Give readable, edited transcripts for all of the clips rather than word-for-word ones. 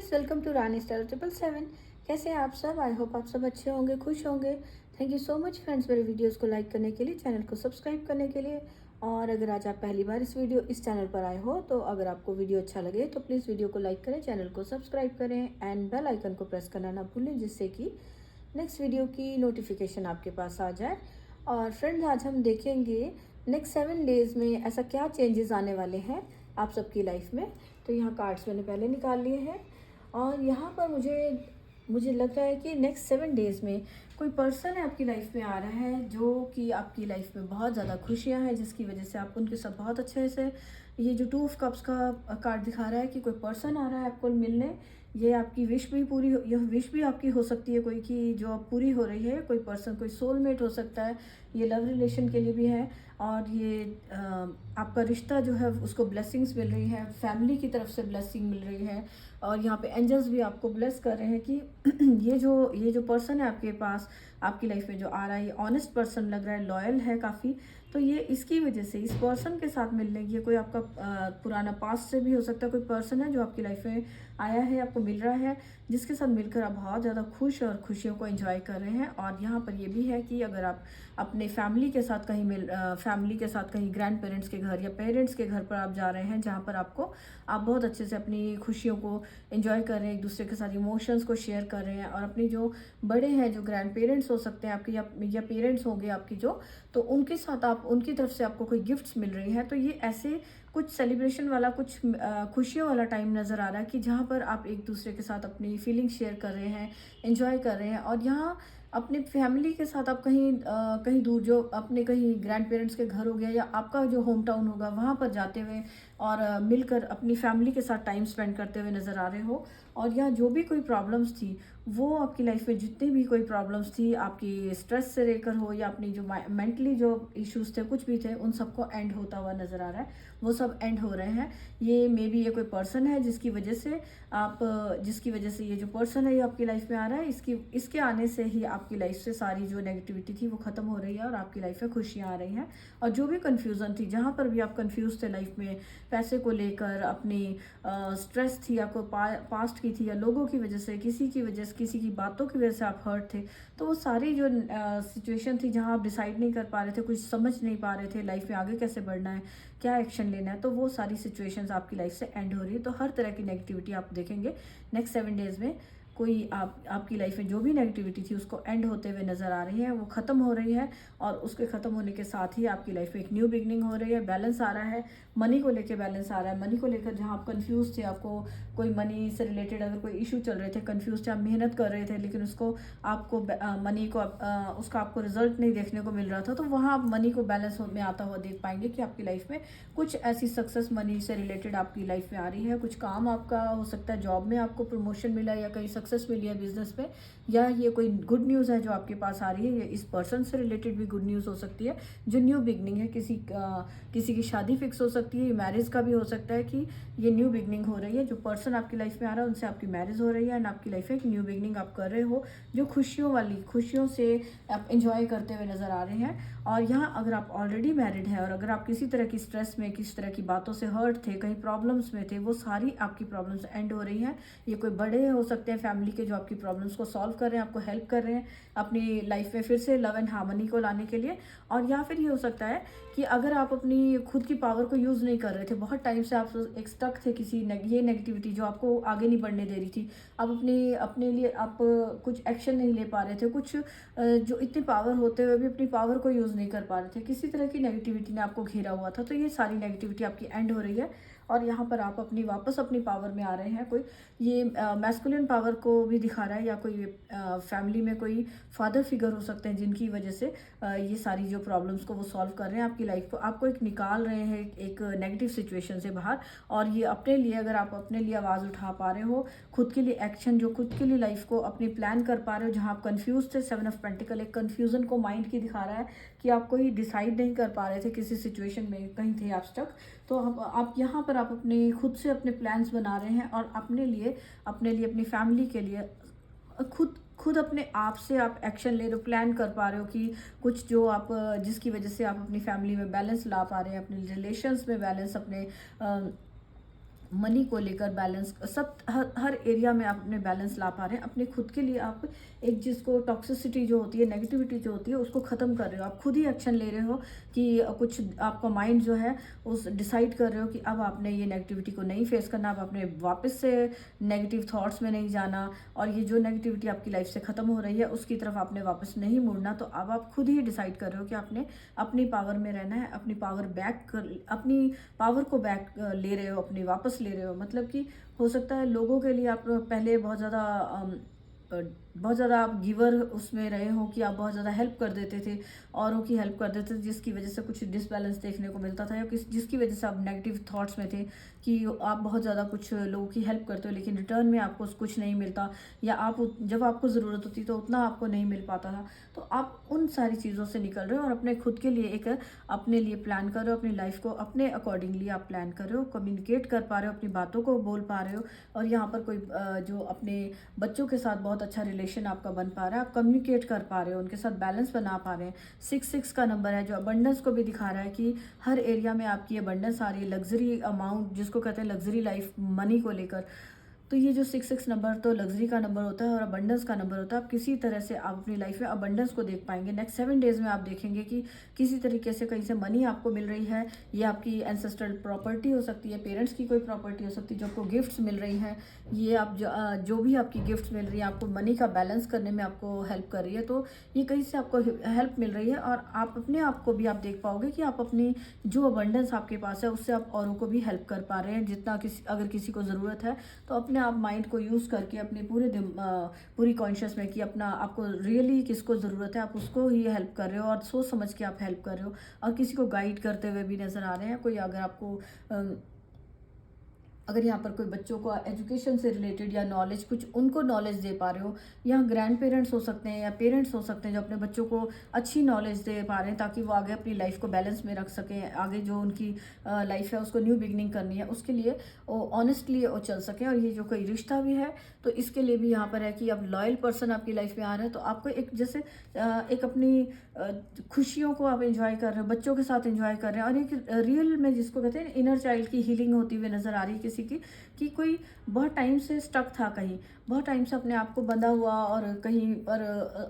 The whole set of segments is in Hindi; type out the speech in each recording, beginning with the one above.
Guys, welcome to Rani star 777। कैसे हैं आप सब? आई होप आप सब अच्छे होंगे, खुश होंगे। Thank you so much friends मेरे वीडियोस को लाइक करने के लिए, चैनल को सब्सक्राइब करने के लिए। और अगर आज आप पहली बार इस चैनल पर आए हो तो अगर आपको वीडियो अच्छा लगे तो प्लीज़ वीडियो को लाइक करें, चैनल को सब्सक्राइब करें एंड बेल आइकन को प्रेस करना ना भूलें, जिससे कि नेक्स्ट वीडियो की नोटिफिकेशन आपके पास आ जाए। और फ्रेंड्स, आज हम देखेंगे नेक्स्ट 7 डेज में ऐसा क्या चेंजेस आने वाले हैं आप सबकी लाइफ में। तो यहाँ कार्ड्स मैंने पहले निकाल लिए हैं और यहाँ पर मुझे लग रहा है कि नेक्स्ट 7 डेज में कोई पर्सन है आपकी लाइफ में आ रहा है जो कि आपकी लाइफ में बहुत ज़्यादा खुशियाँ हैं, जिसकी वजह से आप उनके साथ बहुत अच्छे से। ये जो 2 ऑफ कप्स का कार्ड दिखा रहा है कि कोई पर्सन आ रहा है आपको मिलने। ये आपकी विश भी पूरी हो, यह विश भी आपकी हो सकती है कोई की जो अब पूरी हो रही है। कोई पर्सन, कोई सोलमेट हो सकता है। ये लव रिलेशन के लिए भी है और ये आपका रिश्ता जो है उसको ब्लेसिंग्स मिल रही है, फैमिली की तरफ से ब्लेसिंग मिल रही है। और यहाँ पे एंजल्स भी आपको ब्लेस कर रहे हैं कि ये जो पर्सन है आपके पास, आपकी लाइफ में जो आ रहा है, ये ऑनेस्ट पर्सन लग रहा है, लॉयल है काफ़ी। तो ये इसकी वजह से इस पर्सन के साथ मिलने की, कोई आपका पुराना पास्ट से भी हो सकता है, कोई पर्सन है जो आपकी लाइफ में आया है, आपको मिल रहा है, जिसके साथ मिलकर आप बहुत ज़्यादा खुश और खुशियों को एंजॉय कर रहे हैं। और यहाँ पर ये भी है कि अगर आप अपने फैमिली के साथ कहीं ग्रैंड पेरेंट्स के घर या पेरेंट्स के घर पर आप जा रहे हैं, जहाँ पर आप बहुत अच्छे से अपनी खुशियों को एंजॉय कर रहे हैं, एक दूसरे के साथ इमोशंस को शेयर कर रहे हैं। और अपने जो बड़े हैं, जो ग्रैंड पेरेंट्स हो सकते हैं आपके या पेरेंट्स होंगे आपकी जो, तो उनके साथ आप उनकी तरफ से आपको कोई गिफ्ट्स मिल रही हैं। तो ये ऐसे कुछ सेलिब्रेशन वाला, कुछ खुशियों वाला टाइम नज़र आ रहा है कि जहाँ पर आप एक दूसरे के साथ अपनी फीलिंग शेयर कर रहे हैं, एंजॉय कर रहे हैं। और यहाँ अपने फैमिली के साथ आप कहीं दूर, जो अपने कहीं ग्रैंड पेरेंट्स के घर हो गया या आपका जो होम टाउन होगा, वहाँ पर जाते हुए और मिलकर अपनी फैमिली के साथ टाइम स्पेंड करते हुए नज़र आ रहे हो। और यहाँ जो भी कोई प्रॉब्लम्स थी, वो आपकी लाइफ में जितनी भी कोई प्रॉब्लम्स थी, आपकी स्ट्रेस से लेकर हो या अपनी जो मेंटली जो इश्यूज थे, कुछ भी थे, उन सबको एंड होता हुआ नज़र आ रहा है। वो सब एंड हो रहे हैं। ये मे बी ये कोई पर्सन है जिसकी वजह से ये जो पर्सन है ये आपकी लाइफ में आ रहा है। इसके आने से ही आपकी लाइफ से सारी जो नेगेटिविटी थी वो ख़त्म हो रही है और आपकी लाइफ में खुशियाँ आ रही हैं। और जो भी कन्फ्यूज़न थी, जहाँ पर भी आप कन्फ्यूज़ थे लाइफ में, पैसे को लेकर, अपनी स्ट्रेस थी आपको पास्ट की थी, या लोगों की वजह से, किसी की बातों की वजह से आप हर्ट थे, तो वो सारी जो सिचुएशन थी जहाँ आप डिसाइड नहीं कर पा रहे थे, कुछ समझ नहीं पा रहे थे लाइफ में आगे कैसे बढ़ना है, क्या एक्शन लेना है, तो वो सारी सिचुएशंस आपकी लाइफ से एंड हो रही है। तो हर तरह की नेगेटिविटी आप देखेंगे नेक्स्ट 7 डेज में। कोई आपकी लाइफ में जो भी नेगेटिविटी थी उसको एंड होते हुए नज़र आ रही है, वो ख़त्म हो रही है। और उसके ख़त्म होने के साथ ही आपकी लाइफ में एक न्यू बिगनिंग हो रही है। बैलेंस आ रहा है, मनी को लेकर बैलेंस आ रहा है। मनी को लेकर जहाँ आप कंफ्यूज थे, आपको कोई मनी से रिलेटेड अगर कोई इशू चल रहे थे, कंफ्यूज थे, आप मेहनत कर रहे थे लेकिन मनी को उसका आपको रिजल्ट नहीं देखने को मिल रहा था, तो वहाँ आप मनी को बैलेंस में आता हुआ देख पाएंगे कि आपकी लाइफ में कुछ ऐसी सक्सेस मनी से रिलेटेड आपकी लाइफ में आ रही है। कुछ काम आपका हो सकता है, जॉब में आपको प्रमोशन मिला या कहीं सक्सेस मिली है बिजनेस में, या ये कोई गुड न्यूज़ है जो आपके पास आ रही है। ये इस पर्सन से रिलेटेड भी गुड न्यूज़ हो सकती है, जो न्यू बिगनिंग है। किसी की शादी फिक्स हो सकती है, मैरिज का भी हो सकता है कि ये न्यू बिगनिंग हो रही है। जो पर्सन आपकी लाइफ में आ रहा है उनसे आपकी मैरिज हो रही है एंड आपकी लाइफ में एक न्यू बिगनिंग आप कर रहे हो, जो खुशियों से आप इंजॉय करते हुए नज़र आ रहे हैं। और यहाँ अगर आप ऑलरेडी मैरिड हैं और अगर आप किसी तरह की स्ट्रेस में, किसी तरह की बातों से हर्ट थे, कहीं प्रॉब्लम्स में थे, वो सारी आपकी प्रॉब्लम्स एंड हो रही हैं। ये कोई बड़े हो सकते हैं फैमिली के जो आपकी प्रॉब्लम्स को सॉल्व कर रहे हैं, आपको हेल्प कर रहे हैं अपनी लाइफ में फिर से लव एंड हार्मनी को लाने के लिए। और या फिर ये हो सकता है कि अगर आप अपनी खुद की पावर को यूज़ नहीं कर रहे थे, बहुत टाइम से आप एक स्टक थे ये नेगेटिविटी जो आपको आगे नहीं बढ़ने दे रही थी, आप अपने लिए आप कुछ एक्शन नहीं ले पा रहे थे, कुछ जो इतनी पावर होते हुए भी अपनी पावर को यूज़ नहीं कर पा रहे थे, किसी तरह की नेगेटिविटी ने आपको घेरा हुआ था, तो ये सारी नेगेटिविटी आपकी एंड हो रही है। और यहाँ पर आप वापस अपनी पावर में आ रहे हैं। कोई ये मैस्कुलिन पावर को भी दिखा रहा है, या कोई फैमिली में कोई फादर फिगर हो सकते हैं जिनकी वजह से ये सारी जो प्रॉब्लम्स को वो सॉल्व कर रहे हैं, आपकी लाइफ को आपको एक निकाल रहे हैं एक नेगेटिव सिचुएशन से बाहर। और ये अपने लिए, अगर आप अपने लिए आवाज़ उठा पा रहे हो, खुद के लिए एक्शन, जो खुद के लिए लाइफ को अपनी प्लान कर पा रहे हो, जहाँ आप कंफ्यूज थे, 7 ऑफ पेंटिकल एक कन्फ्यूजन को माइंड की दिखा रहा है कि आप कोई डिसाइड नहीं कर पा रहे थे, किसी सिचुएशन में कहीं थे आप स्टक। तो आप यहाँ पर आप अपने खुद से अपने प्लान्स बना रहे हैं और अपने लिए अपनी फैमिली के लिए खुद अपने आप से आप एक्शन ले रहे हो, प्लान कर पा रहे हो कि कुछ जो आप जिसकी वजह से आप अपनी फैमिली में बैलेंस ला पा रहे हैं, अपने रिलेशंस में बैलेंस, अपने मनी को लेकर बैलेंस सब हर एरिया में आप अपने बैलेंस ला पा रहे हैं। अपने खुद के लिए आप एक जिसको टॉक्सिसिटी जो होती है, नेगेटिविटी जो होती है, उसको ख़त्म कर रहे हो। आप खुद ही एक्शन ले रहे हो कि कुछ आपका माइंड जो है उस डिसाइड कर रहे हो कि अब आपने ये नेगेटिविटी को नहीं फेस करना, अब आपने वापस से नेगेटिव थॉट्स में नहीं जाना, और ये जो नेगेटिविटी आपकी लाइफ से ख़त्म हो रही है उसकी तरफ आपने वापस नहीं मुड़ना। तो अब आप खुद ही डिसाइड कर रहे हो कि आपने अपनी पावर में रहना है, अपनी पावर अपनी पावर को बैक ले रहे हो, अपनी वापस ले रहे हो। मतलब कि हो सकता है लोगों के लिए आप पहले बहुत ज़्यादा आप गिवर उसमें रहे हो कि आप बहुत ज़्यादा हेल्प कर देते थे, औरों की हेल्प कर देते थे, जिसकी वजह से कुछ डिसबैलेंस देखने को मिलता था, या जिसकी वजह से आप नेगेटिव थॉट्स में थे कि आप बहुत ज़्यादा कुछ लोगों की हेल्प करते हो लेकिन रिटर्न में आपको कुछ नहीं मिलता, या आप जब आपको ज़रूरत होती तो उतना आपको नहीं मिल पाता था। तो आप उन सारी चीज़ों से निकल रहे हो और अपने खुद के लिए एक अपने लिए प्लान कर रहे हो, अपनी लाइफ को अपने अकॉर्डिंगली आप प्लान कर रहे हो, कम्युनिकेट कर पा रहे हो, अपनी बातों को बोल पा रहे हो। और यहाँ पर कोई जो अपने बच्चों के साथ बहुत अच्छा रिलेशन आपका बन पा रहा है, आप कम्युनिकेट कर पा रहे हो, उनके साथ बैलेंस बना पा रहे हैं। 6 का नंबर है जो अबंडेंस को भी दिखा रहा है कि हर एरिया में आपकी अबंडेंस आ रही है, लग्जरी अमाउंट जिसको कहते हैं लग्जरी लाइफ मनी को लेकर। तो ये जो 6 नंबर तो लग्जरी का नंबर होता है और अबंडेंस का नंबर होता है। आप किसी तरह से आप अपनी लाइफ में अबंडेंस को देख पाएंगे। नेक्स्ट 7 डेज में आप देखेंगे कि किसी तरीके से कहीं से मनी आपको मिल रही है। ये आपकी एंसेस्ट्रल प्रॉपर्टी हो सकती है, पेरेंट्स की कोई प्रॉपर्टी हो सकती है, जो आपको गिफ्ट्स मिल रही हैं। ये आप जो भी आपकी गिफ्ट्स मिल रही है आपको मनी का बैलेंस करने में आपको हेल्प कर रही है। तो ये कहीं से आपको हेल्प मिल रही है, और आप अपने आप को भी आप देख पाओगे कि आप अपनी जो अबंडेंस आपके पास है उससे आप औरों को भी हेल्प कर पा रहे हैं। जितना अगर किसी को ज़रूरत है तो अपने आप माइंड को यूज़ करके अपने पूरी कॉन्शियस में कि अपना आपको रियली किसको ज़रूरत है आप उसको ही हेल्प कर रहे हो, और सोच समझ के आप हेल्प कर रहे हो, और किसी को गाइड करते हुए भी नज़र आ रहे हैं। कोई अगर आपको अगर यहाँ पर कोई बच्चों को एजुकेशन से रिलेटेड या नॉलेज कुछ उनको नॉलेज दे पा रहे हो, या ग्रैंड पेरेंट्स हो सकते हैं या पेरेंट्स हो सकते हैं जो अपने बच्चों को अच्छी नॉलेज दे पा रहे हैं ताकि वो आगे अपनी लाइफ को बैलेंस में रख सकें, आगे जो उनकी लाइफ है उसको न्यू बिगनिंग करनी है उसके लिए वो ऑनेस्टली वो चल सकें। और ये जो कोई रिश्ता भी है तो इसके लिए भी यहाँ पर है कि अब लॉयल पर्सन आपकी लाइफ में आ रहे हैं, तो आपको एक जैसे एक अपनी खुशियों को आप एंजॉय कर रहे हो, बच्चों के साथ एंजॉय कर रहे हैं, और एक रियल में जिसको कहते हैं इनर चाइल्ड की हीलिंग होती हुई नज़र आ रही है किसी की, कि कोई बहुत टाइम से स्टक था, कहीं बहुत टाइम से अपने आप को बंधा हुआ और कहीं पर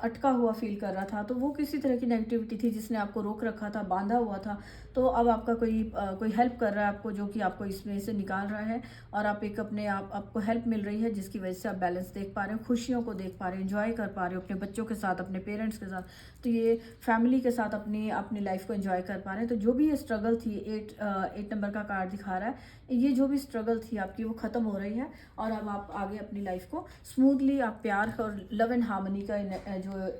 अटका हुआ फील कर रहा था। तो वो किसी तरह की नेगेटिविटी थी जिसने आपको रोक रखा था, बांधा हुआ था। तो अब आपका कोई हेल्प कर रहा है आपको, जो कि आपको इसमें से निकाल रहा है, और आप एक अपने आपको हेल्प मिल रही है जिसकी वजह से आप बैलेंस देख पा रहे हो, खुशियों को देख पा रहे हो, एंजॉय कर पा रहे हो अपने बच्चों के साथ, अपने पेरेंट्स के साथ। तो ये फैमिली के साथ अपनी अपनी लाइफ को एंजॉय कर पा रहे हैं। तो जो भी ये स्ट्रगल थी, 8 नंबर का कार्ड दिखा रहा है, ये जो भी स्ट्रगल थी आपकी वो ख़त्म हो रही है, और अब आप आगे अपनी लाइफ को स्मूथली आप प्यार और लव एंड हार्मनी का जो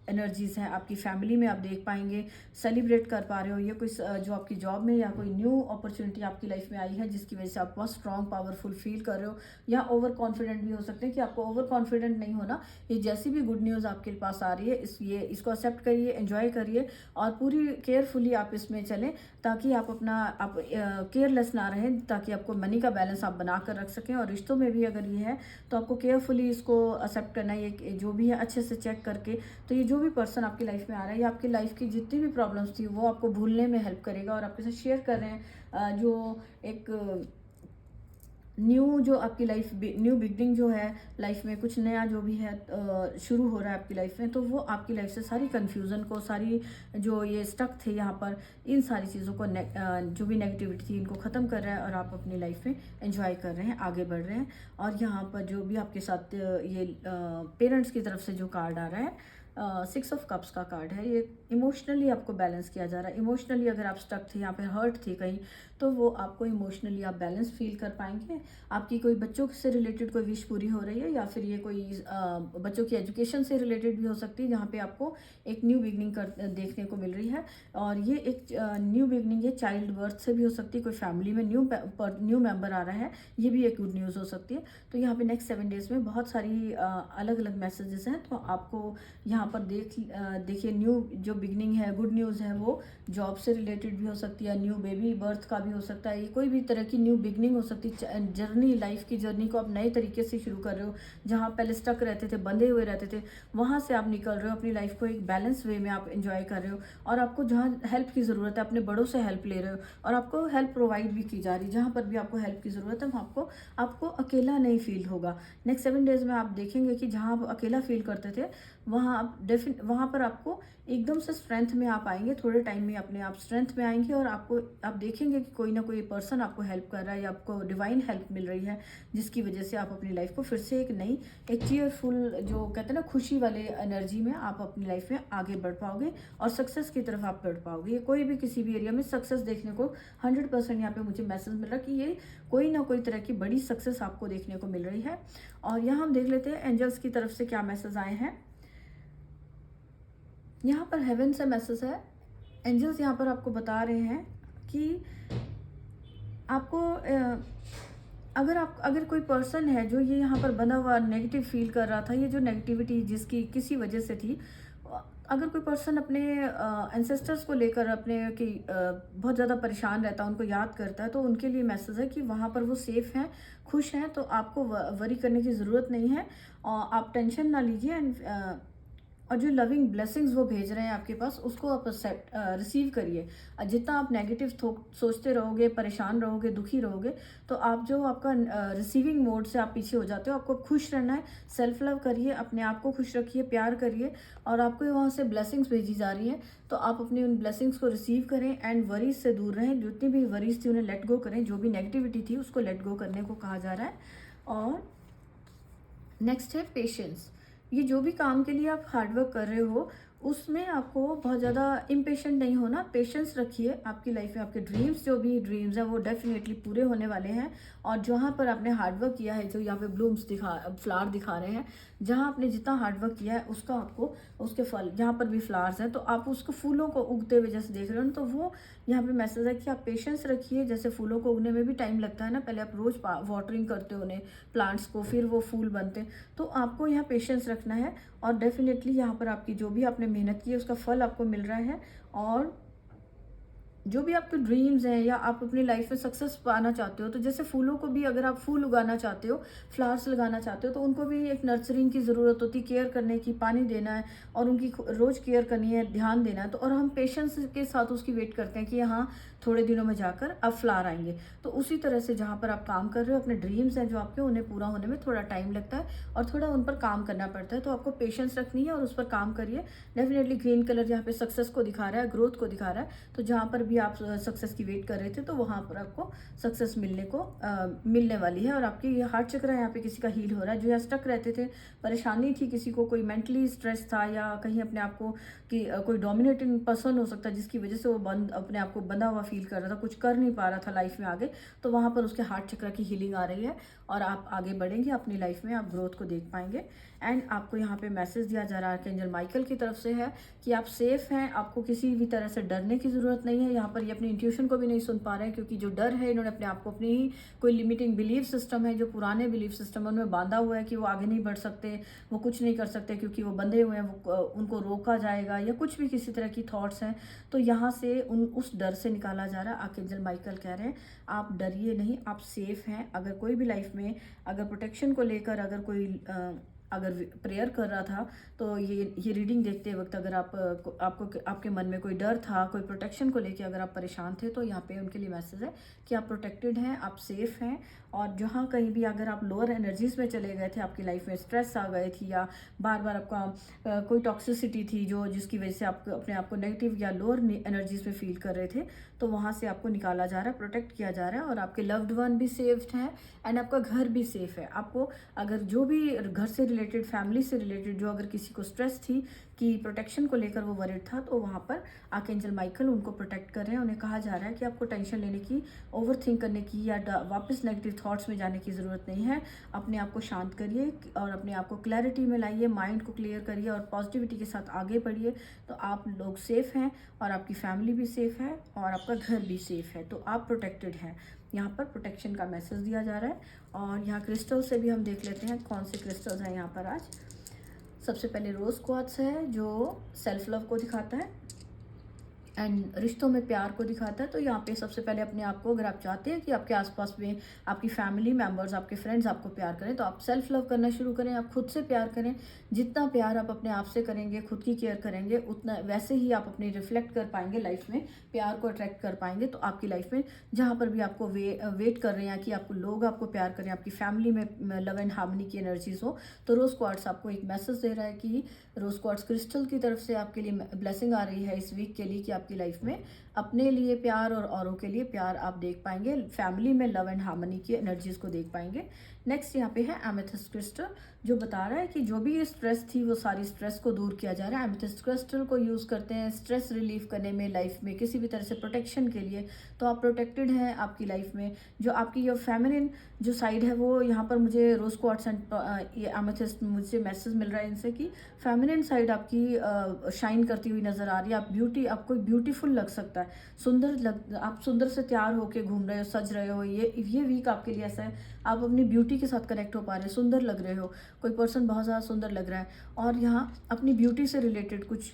एनर्जीज़ हैं आपकी फैमिली में आप देख पाएंगे, सेलिब्रेट कर पा रहे हो। ये कोई जो आपकी जॉब में या कोई न्यू अपॉर्चुनिटी आपकी लाइफ में आई है जिसकी वजह से आप बहुत स्ट्रॉन्ग पावरफुल फील कर रहे हो, या ओवर कॉन्फिडेंट भी हो सकते हैं कि आपको ओवर कॉन्फिडेंट नहीं होना। ये जैसी भी गुड न्यूज़ आपके पास आ रही है इसको एक्सेप्ट करिए, एंजॉय करिए, और पूरी केयरफुली आप इसमें चलें ताकि आप केयरलेस ना रहें, ताकि आपको मनी का बैलेंस आप बना कर रख सकें। और रिश्तों में भी अगर ये है तो आपको केयरफुली इसको एक्सेप्ट करना है, ये जो भी है अच्छे से चेक करके। तो ये जो भी पर्सन आपकी लाइफ में आ रहा है, ये आपकी लाइफ की जितनी भी प्रॉब्लम्स थी वो आपको भूलने में हेल्प करेगा, और आपके साथ शेयर कर रहे हैं जो एक न्यू जो आपकी लाइफ न्यू बिगनिंग जो है लाइफ में, कुछ नया जो भी है शुरू हो रहा है आपकी लाइफ में, तो वो आपकी लाइफ से सारी कन्फ्यूज़न को, सारी जो ये स्टक थे यहाँ पर, इन सारी चीज़ों को जो भी नेगेटिविटी थी इनको ख़त्म कर रहा है, और आप अपनी लाइफ में एंजॉय कर रहे हैं, आगे बढ़ रहे हैं। और यहाँ पर जो भी आपके साथ ये पेरेंट्स की तरफ से जो कार्ड आ रहा है, 6 ऑफ कप्स का कार्ड है, ये इमोशनली आपको बैलेंस किया जा रहा है। इमोशनली अगर आप स्टक थे, यहाँ पे हर्ट थे कहीं, तो वो आपको इमोशनली आप बैलेंस फील कर पाएंगे। आपकी कोई बच्चों से रिलेटेड कोई विश पूरी हो रही है, या फिर ये कोई बच्चों की एजुकेशन से रिलेटेड भी हो सकती है, जहाँ पे आपको एक न्यू बिगनिंग देखने को मिल रही है। और ये एक न्यू बिगनिंग ये चाइल्ड बर्थ से भी हो सकती है, कोई फैमिली में न्यू मेंबर आ रहा है, ये भी एक गुड न्यूज़ हो सकती है। तो यहाँ पे नेक्स्ट 7 डेज़ में बहुत सारी अलग अलग मैसेजेस हैं, तो आपको यहाँ पर देखिए न्यू जो बिगनिंग है, गुड न्यूज़ है, वो जॉब से रिलेटेड भी हो सकती है, न्यू बेबी बर्थ का भी हो सकता है, ये कोई भी तरह की न्यू बिगनिंग हो सकती है, जर्नी, लाइफ की जर्नी को आप नए तरीके से शुरू कर रहे हो। जहाँ पहले स्टक रहते थे, बंधे हुए रहते थे, वहाँ से आप निकल रहे हो, अपनी लाइफ को एक बैलेंस वे में आप एंजॉय कर रहे हो। और आपको जहाँ हेल्प की ज़रूरत है, अपने बड़ों से हेल्प ले रहे हो, और आपको हेल्प प्रोवाइड भी की जा रही है। जहाँ पर भी आपको हेल्प की ज़रूरत है, वहाँ आपको अकेला नहीं फील होगा। नेक्स्ट 7 डेज़ में आप देखेंगे कि जहाँ आप अकेला फील करते थे, वहाँ पर आपको एकदम से स्ट्रेंथ में आप आएंगे। थोड़े टाइम में अपने आप स्ट्रेंथ में आएंगे, और आप देखेंगे कि कोई ना कोई पर्सन आपको हेल्प कर रहा है, या आपको डिवाइन हेल्प मिल रही है, जिसकी वजह से आप अपनी लाइफ को फिर से एक चीयरफुल, जो कहते हैं ना, खुशी वाले एनर्जी में आप अपनी लाइफ में आगे बढ़ पाओगे, और सक्सेस की तरफ आप बढ़ पाओगे। ये कोई भी किसी भी एरिया में सक्सेस देखने को 100% यहाँ पे मुझे मैसेज मिल रहा है कि ये कोई ना कोई तरह की बड़ी सक्सेस आपको देखने को मिल रही है। और यहाँ हम देख लेते हैं एंजल्स की तरफ से क्या मैसेज आए हैं। यहाँ पर हेवन से मैसेज है। एंजल्स यहाँ पर आपको बता रहे हैं कि आपको अगर कोई पर्सन है जो ये यहाँ पर बना हुआ नेगेटिव फील कर रहा था, ये जो नेगेटिविटी जिसकी किसी वजह से थी, अगर कोई पर्सन अपने एंसेस्टर्स को लेकर अपने कि बहुत ज़्यादा परेशान रहता है, उनको याद करता है, तो उनके लिए मैसेज है कि वहाँ पर वो सेफ़ हैं, खुश हैं, तो आपको वरी करने की ज़रूरत नहीं है, और आप टेंशन ना लीजिए। एंड और जो लविंग ब्लेसिंग्स वो भेज रहे हैं आपके पास, उसको आप रिसीव करिए। जितना आप नेगेटिव सोचते रहोगे, परेशान रहोगे, दुखी रहोगे, तो आप जो आपका रिसीविंग मोड से आप पीछे हो जाते हो। आपको खुश रहना है, सेल्फ लव करिए, अपने आप को खुश रखिए, प्यार करिए, और आपको वहाँ से ब्लेसिंग्स भेजी जा रही हैं, तो आप अपनी उन ब्लेसिंग्स को रिसीव करें। एंड वरीज से दूर रहें, जितनी भी वरीज थी उन्हें लेट गो करें, जो भी नेगेटिविटी थी उसको लेट गो करने को कहा जा रहा है। और नेक्स्ट है पेशेंस। ये जो भी काम के लिए आप हार्डवर्क कर रहे हो, उसमें आपको बहुत ज़्यादा इम्पेशेंट नहीं होना, पेशेंस रखिए। आपकी लाइफ में आपके ड्रीम्स, जो भी ड्रीम्स हैं, वो डेफिनेटली पूरे होने वाले हैं। और जहाँ पर आपने हार्डवर्क किया है, जो यहाँ पे फ्लावर दिखा रहे हैं, जहाँ आपने जितना हार्डवर्क किया है उसका आपको उसके फल, जहाँ पर भी फ्लावर्स हैं, तो आप उसको फूलों को उगते हुए जैसे देख रहे हो, तो वो यहाँ पे मैसेज है कि आप पेशेंस रखिए। जैसे फूलों को उगने में भी टाइम लगता है ना, पहले आप रोज़ वाटरिंग करते हो उन्हें, प्लांट्स को, फिर वो फूल बनते हैं, तो आपको यहाँ पेशेंस रखना है। और डेफिनेटली यहाँ पर आपकी जो भी आपने मेहनत की है उसका फल आपको मिल रहा है। और जो भी आपके ड्रीम्स हैं, या आप अपनी लाइफ में सक्सेस पाना चाहते हो, तो जैसे फूलों को भी, अगर आप फूल उगाना चाहते हो, फ्लावर्स लगाना चाहते हो, तो उनको भी एक नर्सरिंग की ज़रूरत होती है, केयर करने की, पानी देना है, और उनकी रोज़ केयर करनी है, ध्यान देना है। तो और हम पेशेंस के साथ उसकी वेट करते हैं कि हाँ, थोड़े दिनों में जाकर अब फ्लावर आएंगे। तो उसी तरह से जहाँ पर आप काम कर रहे हो, अपने ड्रीम्स हैं जो आपके, उन्हें पूरा होने में थोड़ा टाइम लगता है, और थोड़ा उन पर काम करना पड़ता है। तो आपको पेशेंस रखनी है और उस पर काम करिए। डेफिनेटली ग्रीन कलर यहाँ पे सक्सेस को दिखा रहा है, ग्रोथ को दिखा रहा है। तो जहाँ पर भी आप सक्सेस की वेट कर रहे थे, तो वहाँ पर आपको सक्सेस मिलने वाली है। और आपकी ये हार्ट चक्र है, यहाँ पे किसी का हील हो रहा है। जो यहाँ स्टक रहते थे, परेशानी थी, किसी को कोई मेंटली स्ट्रेस था, या कहीं अपने आप को कि कोई डोमिनेटिंग पर्सन हो सकता है, जिसकी वजह से वो अपने आप को बंधा हुआ फील कर रहा था, कुछ कर नहीं पा रहा था लाइफ में आगे, तो वहाँ पर उसके हार्ट चक्र की हीलिंग आ रही है, और आप आगे बढ़ेंगे अपनी लाइफ में, आप ग्रोथ को देख पाएंगे। एंड आपको यहाँ पे मैसेज दिया जा रहा है आर्कएंजल माइकल की तरफ से है कि आप सेफ हैं, आपको किसी भी तरह से डरने की ज़रूरत नहीं है। यहाँ पर ये अपनी इंट्यूशन को भी नहीं सुन पा रहे हैं, क्योंकि जो डर है, इन्होंने अपने आप को अपनी ही कोई लिमिटिंग बिलीफ सिस्टम है, जो पुराने बिलीफ सिस्टम है, उनमें बांधा हुआ है कि वो आगे नहीं बढ़ सकते, वो कुछ नहीं कर सकते, क्योंकि वो बंधे हुए हैं, वो उनको रोका जाएगा, या कुछ भी किसी तरह की थॉट्स हैं। तो यहाँ से उस डर से निकाला जा रहा है। आर्कएंजल माइकल कह रहे हैं आप डरिए नहीं, आप सेफ हैं। अगर कोई भी लाइफ में अगर प्रोटेक्शन को लेकर अगर कोई अगर प्रेयर कर रहा था, तो ये रीडिंग देखते वक्त अगर आपके मन में कोई डर था, कोई प्रोटेक्शन को लेके अगर आप परेशान थे, तो यहाँ पे उनके लिए मैसेज है कि आप प्रोटेक्टेड हैं, आप सेफ हैं। और जहाँ कहीं भी अगर आप लोअर एनर्जीज में चले गए थे, आपकी लाइफ में स्ट्रेस आ गए थी, या बार बार आपका कोई टॉक्सिसिटी थी जिसकी वजह से आप अपने आप को नेगेटिव या लोअर एनर्जीज में फील कर रहे थे, तो वहाँ से आपको निकाला जा रहा है, प्रोटेक्ट किया जा रहा है। और आपके लव्ड वन भी सेफ हैं, एंड आपका घर भी सेफ है। आपको अगर जो भी घर से रिलेटेड, फैमिली से रिलेटेड, जो अगर किसी को स्ट्रेस थी कि प्रोटेक्शन को लेकर वो वरिड था, तो वहाँ पर आर्कएंजल माइकल उनको प्रोटेक्ट कर रहे हैं। उन्हें कहा जा रहा है कि आपको टेंशन लेने की, ओवर थिंक करने की, या वापस नेगेटिव थॉट्स में जाने की ज़रूरत नहीं है। अपने आप को शांत करिए और अपने आप को क्लैरिटी में लाइए, माइंड को क्लियर करिए, और पॉजिटिविटी के साथ आगे बढ़िए। तो आप लोग सेफ़ हैं, और आपकी फैमिली भी सेफ़ है, और आपका घर भी सेफ़ है, तो आप प्रोटेक्टेड हैं। यहाँ पर प्रोटेक्शन का मैसेज दिया जा रहा है। और यहाँ क्रिस्टल से भी हम देख लेते हैं कौन से क्रिस्टल्स हैं यहाँ पर आज। सबसे पहले रोज़ क्वार्ट्ज है, जो सेल्फ लव को दिखाता है। एंड रिश्तों में प्यार को दिखाता है। तो यहाँ पे सबसे पहले अपने आप को, अगर आप चाहते हैं कि आपके आसपास में आपकी फैमिली मेम्बर्स, आपके फ्रेंड्स आपको प्यार करें, तो आप सेल्फ लव करना शुरू करें, आप खुद से प्यार करें। जितना प्यार आप अपने आप से करेंगे, खुद की केयर करेंगे, उतना वैसे ही आप अपनी रिफ्लेक्ट कर पाएंगे लाइफ में, प्यार को अट्रैक्ट कर पाएंगे। तो आपकी लाइफ में जहाँ पर भी आपको वेट कर रहे हैं कि आपको लोग आपको प्यार करें, आपकी फैमिली में लव एंड हार्मनी की एनर्जीज हो, तो रोज क्वार्ट्स आपको एक मैसेज दे रहा है कि रोज क्वार्ट्स क्रिस्टल की तरफ से आपके लिए ब्लेसिंग आ रही है इस वीक के लिए, कि आपकी लाइफ में अपने लिए प्यार और औरों के लिए प्यार आप देख पाएंगे, फैमिली में लव एंड हार्मनी की एनर्जीज को देख पाएंगे। नेक्स्ट यहाँ पे है एमेथिस्ट क्रिस्टल, जो बता रहा है कि जो भी स्ट्रेस थी वो सारी स्ट्रेस को दूर किया जा रहा है। एमेथिस्ट क्रिस्टल को यूज़ करते हैं स्ट्रेस रिलीफ करने में, लाइफ में किसी भी तरह से प्रोटेक्शन के लिए। तो आप प्रोटेक्टेड हैं आपकी लाइफ में। जो आपकी जो फेमिनिन जो साइड है वो यहाँ पर मुझे रोज क्वार्ट्स एंड ये एमेथिस्ट मुझसे मैसेज मिल रहा है इनसे कि फेमिनिन साइड आपकी शाइन करती हुई नजर आ रही है। आप ब्यूटी, आपको ब्यूटीफुल लग सकता है, आप सुंदर से तैयार होके घूम रहे हो, सज रहे हो। ये वीक आपके लिए ऐसा है, आप अपनी ब्यूटी के साथ कनेक्ट हो पा रहे हैं, सुंदर लग रहे हो, कोई पर्सन बहुत ज़्यादा सुंदर लग रहा है। और यहाँ अपनी ब्यूटी से रिलेटेड कुछ,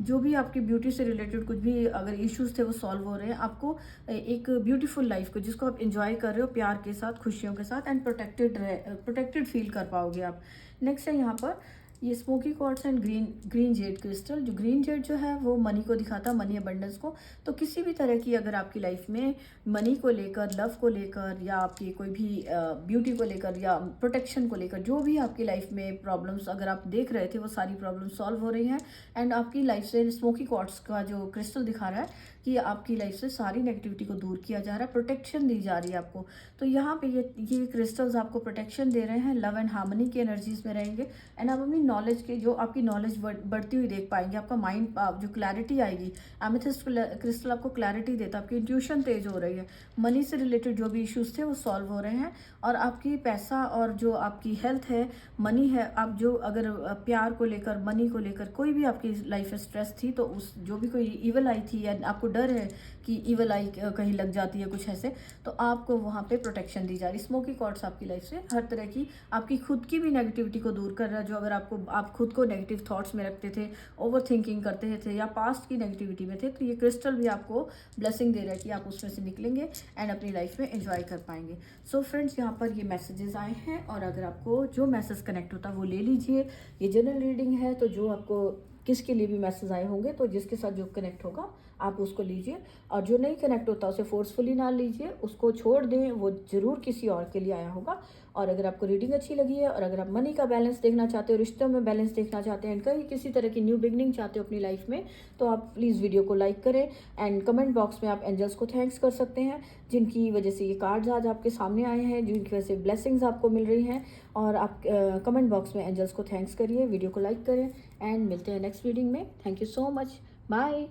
जो भी आपकी ब्यूटी से रिलेटेड कुछ भी अगर इश्यूज थे वो सॉल्व हो रहे हैं। आपको एक ब्यूटीफुल लाइफ को जिसको आप इंजॉय कर रहे हो प्यार के साथ, खुशियों के साथ, एंड प्रोटेक्टेड फील कर पाओगे आप। नेक्स्ट है यहाँ पर ये smoky quartz and green Z crystal. जो ग्रीन जेड जो है वो मनी को दिखाता है, मनी अबंडेंस को। तो किसी भी तरह की अगर आपकी लाइफ में मनी को लेकर, लव को लेकर, या आपकी कोई भी ब्यूटी को लेकर या प्रोटेक्शन को लेकर, जो भी आपकी लाइफ में प्रॉब्लम्स अगर आप देख रहे थे वो सारी प्रॉब्लम्स सॉल्व हो रही हैं। एंड आपकी लाइफ से स्मोकी क्वार्ट्स का जो क्रिस्टल दिखा रहा है कि आपकी लाइफ से सारी नेगेटिविटी को दूर किया जा रहा है, प्रोटेक्शन दी जा रही है आपको। तो यहाँ पे ये क्रिस्टल्स आपको प्रोटेक्शन दे रहे हैं, लव एंड हार्मनी की एनर्जीज में रहेंगे। एंड आप अपनी नॉलेज के, जो आपकी नॉलेज बढ़ती हुई देख पाएंगे, आपका माइंड जो क्लैरिटी आएगी। एमेथिस्ट क्रिस्टल आपको क्लैरिटी देता है, आपकी इंट्यूशन तेज हो रही है, मनी से रिलेटेड जो भी इश्यूज थे वो सॉल्व हो रहे हैं। और आपकी पैसा और जो आपकी हेल्थ है, मनी है, आप जो अगर प्यार को लेकर, मनी को लेकर कोई भी आपकी लाइफ में स्ट्रेस थी, तो उस जो भी कोई ईवल आई थी या आपको डर है कि ईवल आई कहीं लग जाती है कुछ ऐसे, तो आपको वहाँ पे प्रोटेक्शन दी जा रही है। स्मोकी क्वार्ट्स आपकी लाइफ से हर तरह की आपकी खुद की भी नेगेटिविटी को दूर कर रहा है। जो अगर आप खुद को नेगेटिव थॉट्स में रखते थे, ओवर थिंकिंग करते थे या पास्ट की नेगेटिविटी में थे, तो ये क्रिस्टल भी आपको ब्लेसिंग दे रहा है कि आप उसमें से निकलेंगे एंड अपनी लाइफ में एंजॉय कर पाएंगे। सो फ्रेंड्स, यहाँ पर ये मैसेजेस आए हैं, और अगर आपको जो मैसेज कनेक्ट होता है वो ले लीजिए। ये जनरल रीडिंग है, तो जो आपको किसके लिए भी मैसेज आए होंगे, तो जिसके साथ जो कनेक्ट होगा आप उसको लीजिए, और जो नहीं कनेक्ट होता उसे फोर्सफुली ना लीजिए, उसको छोड़ दें, वो जरूर किसी और के लिए आया होगा। और अगर आपको रीडिंग अच्छी लगी है, और अगर आप मनी का बैलेंस देखना चाहते हो, रिश्तों में बैलेंस देखना चाहते हैं, एंड कहीं किसी तरह की न्यू बिगनिंग चाहते हो अपनी लाइफ में, तो आप प्लीज़ वीडियो को लाइक करें। एंड कमेंट बॉक्स में आप एंजल्स को थैंक्स कर सकते हैं, जिनकी वजह से ये कार्ड्स आज आपके सामने आए हैं, जिनकी वजह से ब्लेसिंग्स आपको मिल रही हैं। और आप कमेंट बॉक्स में एंजल्स को थैंक्स करिए, वीडियो को लाइक करें, एंड मिलते हैं नेक्स्ट रीडिंग में। Thank you so much, bye.